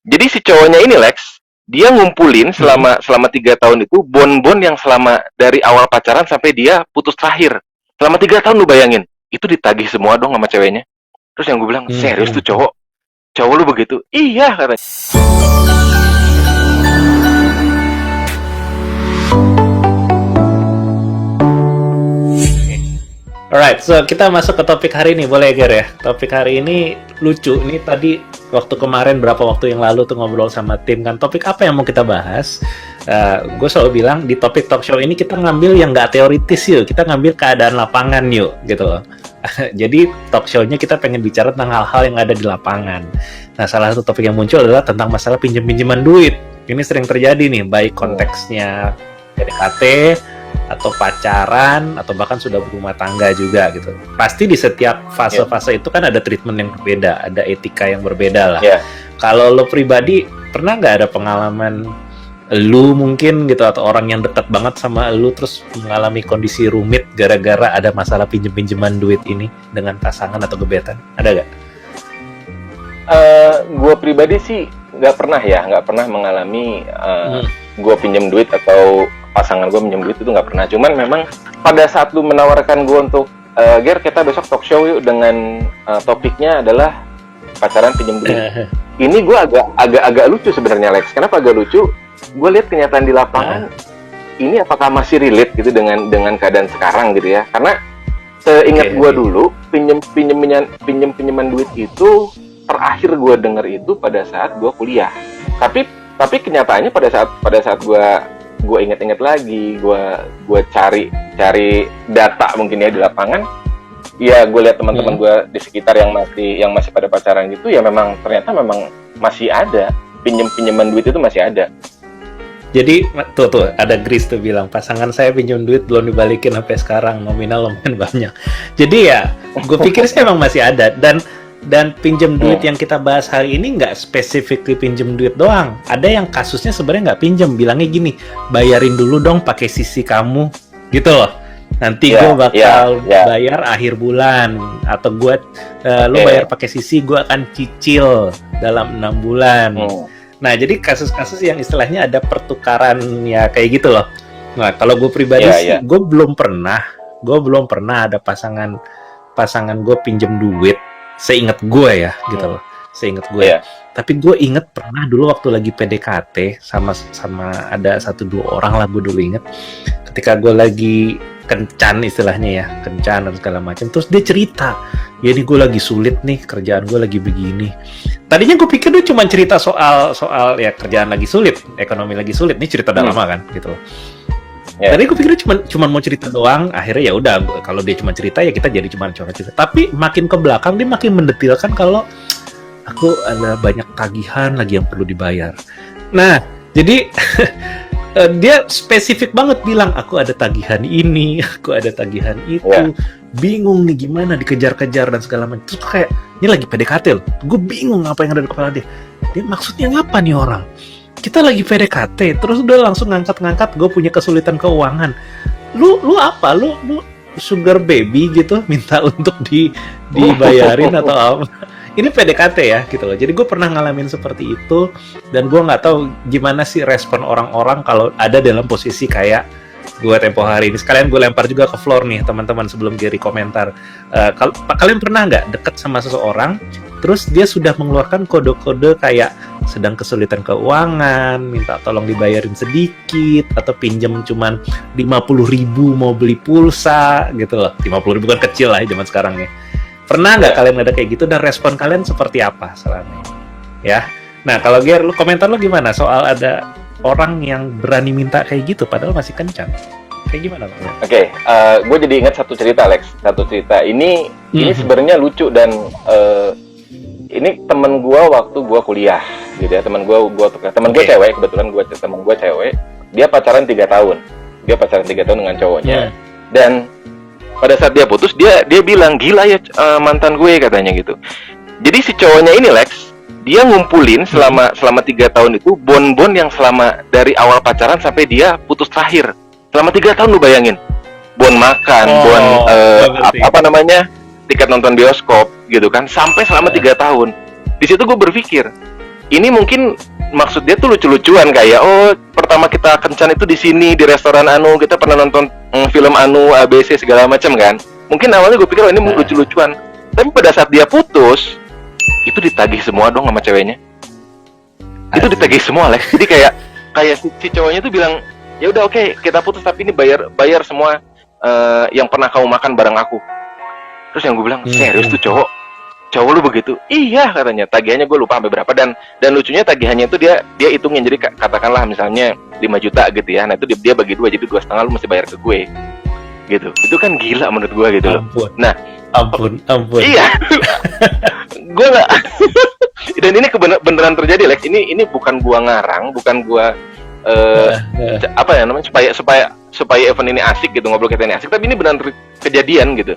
Jadi si cowoknya ini Lex, dia ngumpulin Hmm. selama 3 tahun itu bon-bon yang selama dari awal pacaran sampai dia putus terakhir. Selama 3 tahun lu bayangin, itu ditagih semua dong sama ceweknya. Terus yang gue bilang, Hmm. serius tuh Hmm. cowok, cowok lu begitu? Iya katanya. Alright, so kita masuk ke topik hari ini, boleh Ger ya? Topik hari ini lucu, ini tadi waktu kemarin berapa waktu yang lalu tuh ngobrol sama tim kan, topik apa yang mau kita bahas? Gue selalu bilang di topik talk show ini kita ngambil yang nggak teoritis yuk, kita ngambil keadaan lapangan yuk, gitu loh. Jadi talk show-nya kita pengen bicara tentang hal-hal yang ada di lapangan. Nah, salah satu topik yang muncul adalah tentang masalah pinjam-pinjaman duit. Ini sering terjadi nih, baik konteksnya PDKT, atau pacaran, atau bahkan sudah berumah tangga juga gitu. Pasti di setiap fase-fase itu kan ada treatment yang berbeda, ada etika yang berbeda lah. Ya. Kalau lo pribadi, pernah nggak ada pengalaman lu mungkin gitu, atau orang yang dekat banget sama lu terus mengalami kondisi rumit gara-gara ada masalah pinjem-pinjeman duit ini dengan pasangan atau gebetan? Ada nggak? Gue pribadi sih nggak pernah mengalami gue pinjam duit atau pasangan gue pinjam duit, itu nggak pernah. Cuman memang pada saat lu menawarkan gue untuk Ger, kita besok talk show yuk dengan topiknya adalah pacaran pinjam duit. Ini gue agak lucu sebenarnya Lex. Kenapa agak lucu? Gue lihat kenyataan di lapangan. Ini apakah masih relate gitu dengan keadaan sekarang gitu ya? Karena seingat gue dulu pinjeman duit itu terakhir gue denger itu pada saat gue kuliah. Tapi kenyataannya pada saat gue inget-inget lagi, gue cari data mungkin ya di lapangan, ya gue lihat teman-teman gue di sekitar yang masih pada pacaran gitu, ya memang ternyata memang masih ada pinjaman duit itu masih ada. Jadi tuh ada Gris tuh bilang pasangan saya pinjam duit belum dibalikin sampai sekarang, nominal lumayan banyak. Jadi ya gue pikir sih emang masih ada, dan pinjam duit yang kita bahas hari ini nggak specifically pinjam duit doang. Ada yang kasusnya sebenarnya nggak pinjam, bilangnya gini, bayarin dulu dong pakai sisi kamu, gitu loh. Nanti gue bakal bayar akhir bulan, atau lo bayar pakai sisi, gue akan cicil dalam 6 bulan. Nah, jadi kasus-kasus yang istilahnya ada pertukaran ya kayak gitu loh. Nah, kalau gue pribadi sih, gue belum pernah ada pasangan gue pinjam duit. Seingat gue ya, gitu loh. Seingat gue. Tapi gue inget pernah dulu waktu lagi PDKT sama ada 1-2 orang lah, gue dulu inget. Ketika gue lagi kencan istilahnya ya, kencan dan segala macam. Terus dia cerita, ya ini gue lagi sulit nih, kerjaan gue lagi begini. Tadinya gue pikir dia cuma cerita soal ya kerjaan lagi sulit, ekonomi lagi sulit. Ini cerita udah lama kan, gitu loh. Tadi gue pikir cuma mau cerita doang. Akhirnya ya udah, kalau dia cuma cerita ya kita jadi cuma cerita. Tapi makin ke belakang dia makin mendetilkan kalau aku ada banyak tagihan lagi yang perlu dibayar. Nah, jadi dia spesifik banget bilang, aku ada tagihan ini, aku ada tagihan itu. Bingung nih gimana, dikejar-kejar dan segala macam. Terus kayak, ini lagi PDKT loh. Gue bingung apa yang ada di kepala dia. Dia maksudnya ngapa nih orang? Kita lagi PDKT, terus udah langsung ngangkat-ngangkat gue punya kesulitan keuangan. Lu apa? Lu sugar baby gitu, minta untuk dibayarin atau apa? Ini PDKT ya, gitu loh. Jadi gue pernah ngalamin seperti itu, dan gue nggak tahu gimana sih respon orang-orang kalau ada dalam posisi kayak gue tempo hari ini. Sekalian gue lempar juga ke floor nih, teman-teman, sebelum Gary komentar. Kalian pernah nggak deket sama seseorang, terus dia sudah mengeluarkan kode-kode kayak sedang kesulitan keuangan, minta tolong dibayarin sedikit, atau pinjam cuman 50.000 mau beli pulsa gitu loh. 50.000 kan kecil lah zaman sekarang ya. Pernah nggak kalian ada kayak gitu, dan respon kalian seperti apa selama ini? Ya. Nah, kalau Ger, lu komentar lu gimana soal ada orang yang berani minta kayak gitu padahal masih kencan? Kayak gimana, Pak? Oke, gue jadi ingat satu cerita, Lex. Satu cerita ini sebenarnya lucu, dan ini temen gue waktu gue kuliah, gitu ya. Temen gue cewek, kebetulan temen gue cewek. Dia pacaran 3 tahun. Dia pacaran 3 tahun dengan cowoknya. Dan pada saat dia putus, dia bilang, gila ya mantan gue, katanya gitu. Jadi si cowoknya ini, Lex, dia ngumpulin selama 3 tahun itu bon-bon yang selama dari awal pacaran sampai dia putus terakhir. Selama 3 tahun lu bayangin. Bon makan, apa namanya? Tiket nonton bioskop gitu kan, sampai selama 3 tahun. Di situ gue berpikir, ini mungkin maksud dia tuh lucu-lucuan kayak, oh pertama kita kencan itu di sini di restoran anu, kita pernah nonton film anu ABC segala macam kan. Mungkin awalnya gue pikir, oh, ini lucu-lucuan. Tapi pada saat dia putus, itu ditagih semua dong sama ceweknya. Itu ditagih semua, Lex. Jadi kayak si cowoknya tuh bilang, ya udah oke, kita putus tapi ini bayar semua yang pernah kamu makan bareng aku. Terus yang gue bilang, serius tuh cowok lu begitu? Iya katanya, tagihannya gue lupa sampai berapa, dan lucunya tagihannya itu dia hitungin, jadi katakanlah misalnya 5 juta gitu ya, nah itu dia bagi 2, jadi 2,5 lu mesti bayar ke gue gitu. Itu kan gila menurut gue gitu loh. Nah, ampun. Iya. Gue nggak. Dan ini beneran terjadi, Lex. Ini bukan gua ngarang, bukan gua apa ya namanya, supaya event ini asik gitu, ngobrol kita ini asik, tapi ini beneran kejadian gitu.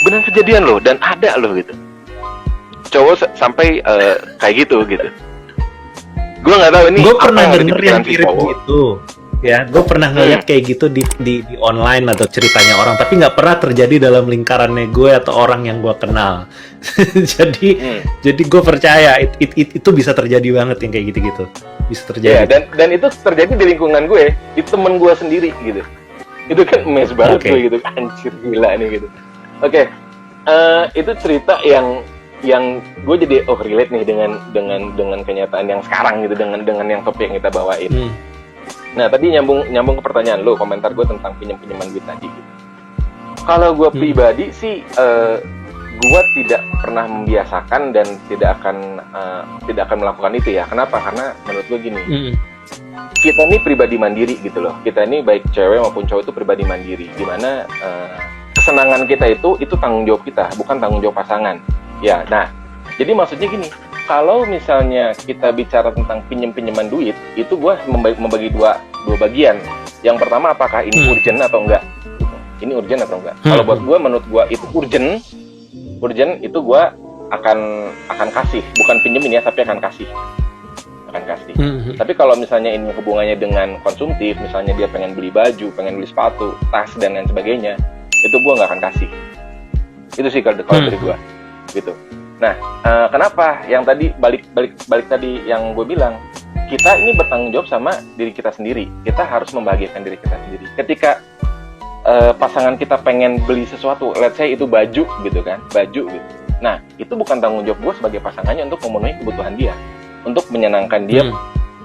Beneran kejadian loh, dan ada loh gitu. Cowok sampai kayak gitu. Gue nggak tahu ini. Gue pernah denger yang mirip gitu. Ya, gue pernah ngeliat kayak gitu di online atau ceritanya orang, tapi nggak pernah terjadi dalam lingkarannya gue atau orang yang gue kenal. jadi gue percaya itu bisa terjadi banget yang kayak gitu-gitu, bisa terjadi. Ya, dan itu terjadi di lingkungan gue, di temen gue sendiri gitu. Itu kan mes banget gue gitu, anjir gila nih gitu. Oke. Itu cerita yang gue jadi relate nih dengan kenyataan yang sekarang gitu, dengan yang topik yang kita bawain. Nah, tadi nyambung ke pertanyaan lo, komentar gue tentang pinjaman duit tadi gitu. Kalau gue pribadi sih, gue tidak pernah membiasakan dan tidak akan melakukan itu ya. Kenapa? Karena menurut gue gini, kita ini pribadi mandiri gitu loh. Kita ini baik cewek maupun cowok itu pribadi mandiri, dimana kesenangan kita itu tanggung jawab kita, bukan tanggung jawab pasangan. Ya, nah, jadi maksudnya gini. Kalau misalnya kita bicara tentang pinjaman duit, itu gue membagi dua bagian. Yang pertama, apakah ini urgent atau enggak? Ini urgent atau enggak? Kalau buat gue, menurut gue itu urgent itu gue akan kasih, bukan pinjemin ya, tapi akan kasih. Tapi kalau misalnya ini hubungannya dengan konsumtif, misalnya dia pengen beli baju, pengen beli sepatu, tas dan lain sebagainya, itu gue nggak akan kasih. Itu sih kalau dari gue, gitu. Nah, kenapa? Yang tadi balik tadi yang gue bilang, kita ini bertanggung jawab sama diri kita sendiri. Kita harus membahagiakan diri kita sendiri. Ketika pasangan kita pengen beli sesuatu, let's say itu baju gitu kan, baju gitu. Nah, itu bukan tanggung jawab gue sebagai pasangannya untuk memenuhi kebutuhan dia, untuk menyenangkan dia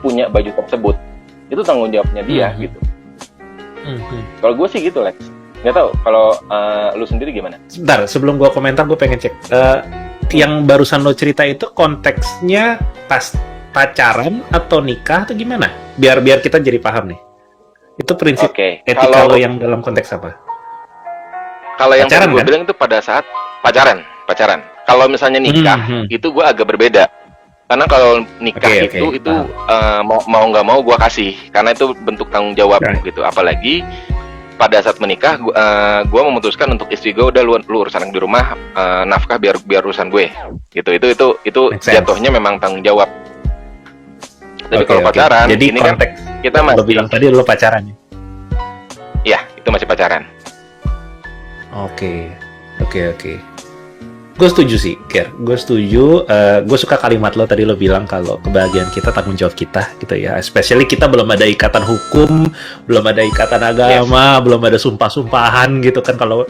punya baju tersebut. Itu tanggung jawabnya dia gitu. Kalau gue sih gitu, Lex. Nggak tahu kalau lu sendiri gimana? Sebentar, sebelum gue komentar, gue pengen cek. Yang barusan lo cerita itu konteksnya pas pacaran atau nikah atau gimana? Biar kita jadi paham nih. Itu prinsip etika lo yang dalam konteks apa? Kalau yang gue bilang itu pada saat pacaran. Kalau misalnya nikah, itu gue agak berbeda. Karena kalau nikah itu mau nggak mau gue kasih, karena itu bentuk tanggung jawab gitu. Apalagi pada saat menikah, gue memutuskan untuk istri gue, udah lu urusan di rumah, nafkah biar urusan gue, gitu. Itu jatuhnya memang tanggung jawab. Tapi kalau pacaran, jadi ini kan kita masih. Lo bilang tadi lo pacaran ya? Iya, itu masih pacaran. Oke. Gue setuju sih, Ger. Gue setuju. Gue suka kalimat lo tadi, lo bilang kalau kebahagiaan kita tanggung jawab kita, gitu ya. Especially kita belum ada ikatan hukum, belum ada ikatan agama, belum ada sumpah-sumpahan gitu kan. Kalau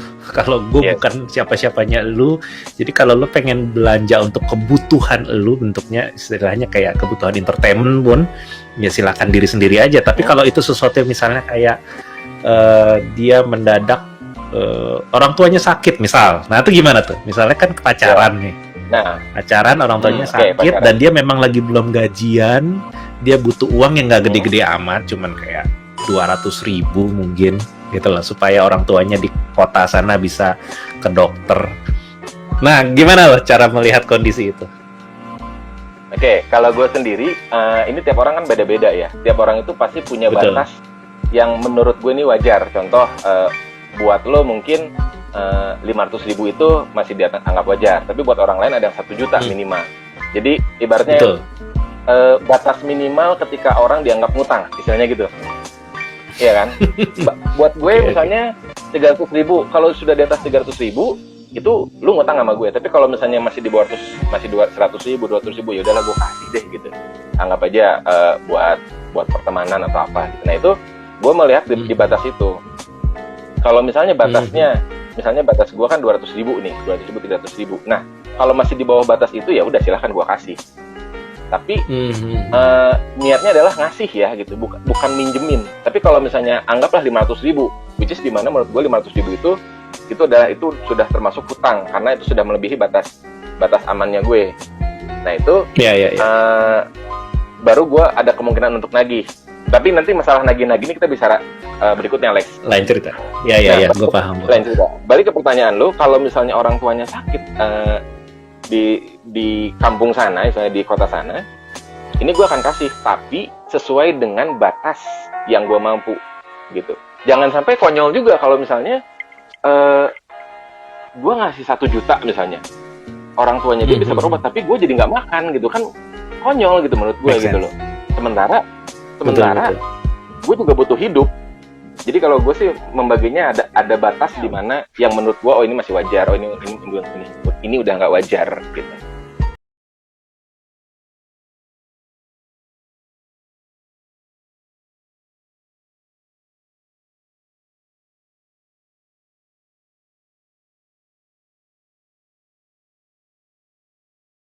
gue bukan siapa-siapanya lu. Jadi kalau lo pengen belanja untuk kebutuhan lu, bentuknya istilahnya kayak kebutuhan entertainment pun, ya silakan diri sendiri aja. Tapi kalau itu sesuatu yang misalnya kayak dia mendadak orang tuanya sakit misal, nah itu gimana tuh? Misalnya kan pacaran nih, pacaran orang tuanya sakit dan dia memang lagi belum gajian, dia butuh uang yang nggak gede-gede amat, cuman kayak 200.000 mungkin gitu loh, supaya orang tuanya di kota sana bisa ke dokter. Nah, gimana loh cara melihat kondisi itu? Oke, kalau gue sendiri, ini tiap orang kan beda-beda ya. Tiap orang itu pasti punya batas yang menurut gue ini wajar. Contoh, buat lo mungkin 500.000 itu masih dianggap wajar, tapi buat orang lain ada yang 1 juta minimal. Jadi ibaratnya batas minimal ketika orang dianggap ngutang, istilahnya gitu. Iya kan? Buat gue misalnya 300.000, kalau sudah di atas 300.000, itu lu ngutang sama gue. Tapi kalau misalnya masih di bawah 100.000, 200.000, ya udahlah gue kasih deh gitu. Anggap aja buat pertemanan atau apa gitu. Nah itu gue melihat di batas itu. Kalau misalnya batasnya, misalnya batas gue kan 200.000 nih, 200.000, 300.000. Nah kalau masih di bawah batas itu ya udah silahkan gue kasih. Tapi niatnya adalah ngasih ya gitu, bukan minjemin. Tapi kalau misalnya anggaplah 500.000, which is dimana menurut gue 500.000 itu sudah termasuk hutang karena itu sudah melebihi batas amannya gue. Nah itu baru gue ada kemungkinan untuk nagih. Tapi nanti masalah nagih-nagih ini kita bisa berikutnya, Lex. Lain cerita. Ya, gue paham. Lain cerita. Balik ke pertanyaan lu, kalau misalnya orang tuanya sakit di kampung sana, misalnya di kota sana, ini gue akan kasih, tapi sesuai dengan batas yang gue mampu, gitu. Jangan sampai konyol juga kalau misalnya gue ngasih 1 juta misalnya, orang tuanya dia bisa berobat, tapi gue jadi nggak makan gitu kan, konyol gitu menurut gue gitu loh. Sementara betul. Gue juga butuh hidup. Jadi kalau gue sih membaginya ada batas di mana yang menurut gue, oh ini masih wajar, oh ini udah nggak wajar gitu.